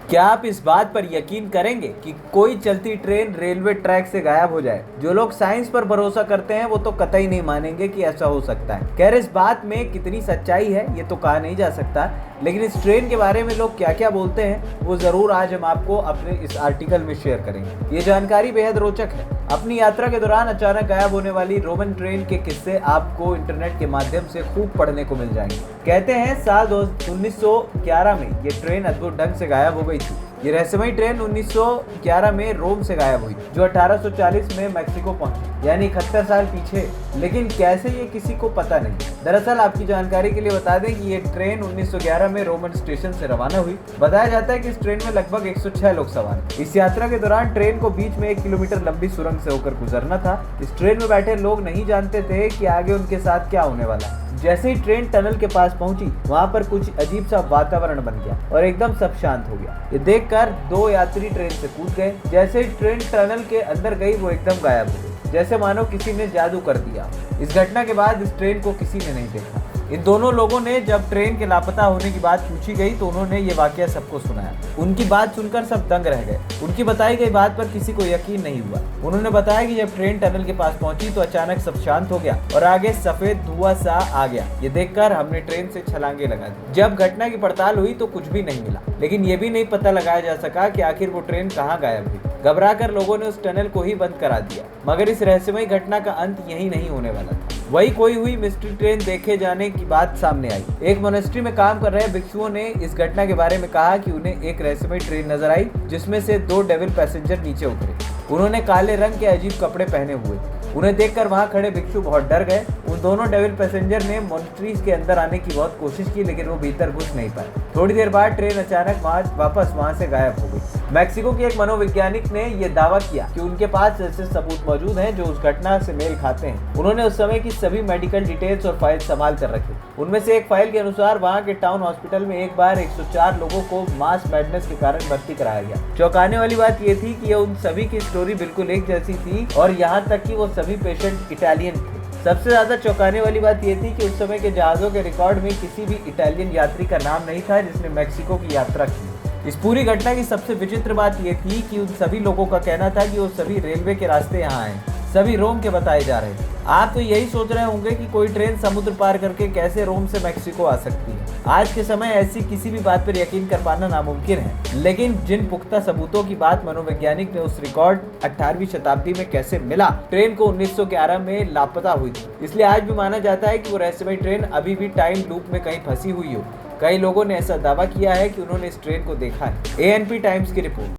क्या आप इस बात पर यकीन करेंगे कि कोई चलती ट्रेन रेलवे ट्रैक से गायब हो जाए? जो लोग साइंस पर भरोसा करते हैं वो तो कतई नहीं मानेंगे कि ऐसा हो सकता है। खैर, इस बात में कितनी सच्चाई है ये तो कहा नहीं जा सकता, लेकिन इस ट्रेन के बारे में लोग क्या क्या बोलते हैं वो जरूर आज हम आपको अपने इस आर्टिकल में शेयर करेंगे। ये जानकारी बेहद रोचक है। अपनी यात्रा के दौरान अचानक गायब होने वाली रोमन ट्रेन के किस्से आपको इंटरनेट के माध्यम से खूब पढ़ने को मिल जाएंगे। कहते हैं साल 1911 में ये ट्रेन अद्भुत ढंग से गायब हो गई थी। ये रहस्यमयी ट्रेन 1911 में रोम से गायब हुई, जो 1840 में मैक्सिको पहुंची, यानी 71 साल पीछे। लेकिन कैसे, ये किसी को पता नहीं। दरअसल आपकी जानकारी के लिए बता दें कि ये ट्रेन 1911 में रोमन स्टेशन से रवाना हुई। बताया जाता है कि इस ट्रेन में लगभग 106 लोग सवार। इस यात्रा के दौरान ट्रेन को बीच में 1 किलोमीटर लंबी सुरंग से होकर गुजरना था। इस ट्रेन में बैठे लोग नहीं जानते थे कि आगे उनके साथ क्या होने वाला। जैसे ही ट्रेन टनल के पास पहुंची, वहां पर कुछ अजीब सा वातावरण बन गया और एकदम सब शांत हो गया। ये देखकर 2 यात्री ट्रेन से कूद गए। जैसे ही ट्रेन टनल के अंदर गई, वो एकदम गायब हो गई, जैसे मानो किसी ने जादू कर दिया। इस घटना के बाद इस ट्रेन को किसी ने नहीं देखा। इन दोनों लोगों ने जब ट्रेन के लापता होने की बात पूछी गई तो उन्होंने ये वाकया सबको सुनाया। उनकी बात सुनकर सब दंग रह गए। उनकी बताई गई बात पर किसी को यकीन नहीं हुआ। उन्होंने बताया कि जब ट्रेन टनल के पास पहुंची तो अचानक सब शांत हो गया और आगे सफेद धुआं सा आ गया। ये देखकर हमने ट्रेन से छलांगे लगा दी। जब घटना की पड़ताल हुई तो कुछ भी नहीं मिला, लेकिन ये भी नहीं पता लगाया जा सका कि आखिर वो ट्रेन कहाँ गायब हुई। घबराकर लोगों ने उस टनल को ही बंद करा दिया। मगर इस रहस्यमयी घटना का अंत यही नहीं होने वाला था। वही खोई हुई मिस्ट्री ट्रेन देखे जाने की बात सामने आई। एक मोनेस्ट्री में काम कर रहे भिक्षुओं ने इस घटना के बारे में कहा कि उन्हें एक रहस्यमयी ट्रेन नजर आई, जिसमें से 2 डेविल पैसेंजर नीचे उतरे। उन्होंने काले रंग के अजीब कपड़े पहने हुए। उन्हें देखकर वहां खड़े भिक्षु बहुत डर गए। उन दोनों डेविल पैसेंजर ने मोनेस्ट्रीज के अंदर आने की बहुत कोशिश की, लेकिन वो भीतर घुस नहीं पाए। थोड़ी देर बाद ट्रेन अचानक वापस वहां से गायब हो गई। मैक्सिको के एक मनोवैज्ञानिक ने यह दावा किया कि उनके पास ऐसे सबूत मौजूद हैं जो उस घटना से मेल खाते हैं। उन्होंने उस समय की सभी मेडिकल डिटेल्स और फाइल संभाल कर रखे। उनमें से एक फाइल के अनुसार वहां के टाउन हॉस्पिटल में एक बार 104 लोगों को मास मैडनेस के कारण भर्ती कराया गया। चौंकाने वाली बात यह थी कि उन सभी की स्टोरी बिल्कुल एक जैसी थी और यहाँ तक कि वो सभी पेशेंट इटालियन थे। सबसे ज्यादा चौंकाने वाली बात यह थी कि उस समय के जहाजों के रिकॉर्ड में किसी भी इटालियन यात्री का नाम नहीं था जिसने मैक्सिको की यात्रा की। इस पूरी घटना की सबसे विचित्र बात यह थी कि उन सभी लोगों का कहना था कि वो सभी रेलवे के रास्ते यहाँ आए, सभी रोम के बताए जा रहे थे। आप तो यही सोच रहे होंगे कि कोई ट्रेन समुद्र पार करके कैसे रोम से मैक्सिको आ सकती है। आज के समय ऐसी किसी भी बात पर यकीन कर पाना नामुमकिन है, लेकिन जिन पुख्ता सबूतों की बात मनोवैज्ञानिक ने उस रिकॉर्ड 18वीं शताब्दी में कैसे मिला, ट्रेन को 1911 में लापता हुई थी, इसलिए आज भी माना जाता है कि वो रहस्यमयी ट्रेन अभी भी टाइम लूप में कहीं फंसी हुई हो। कई लोगों ने ऐसा दावा किया है कि उन्होंने इस ट्रेन को देखा है। ANP टाइम्स की रिपोर्ट।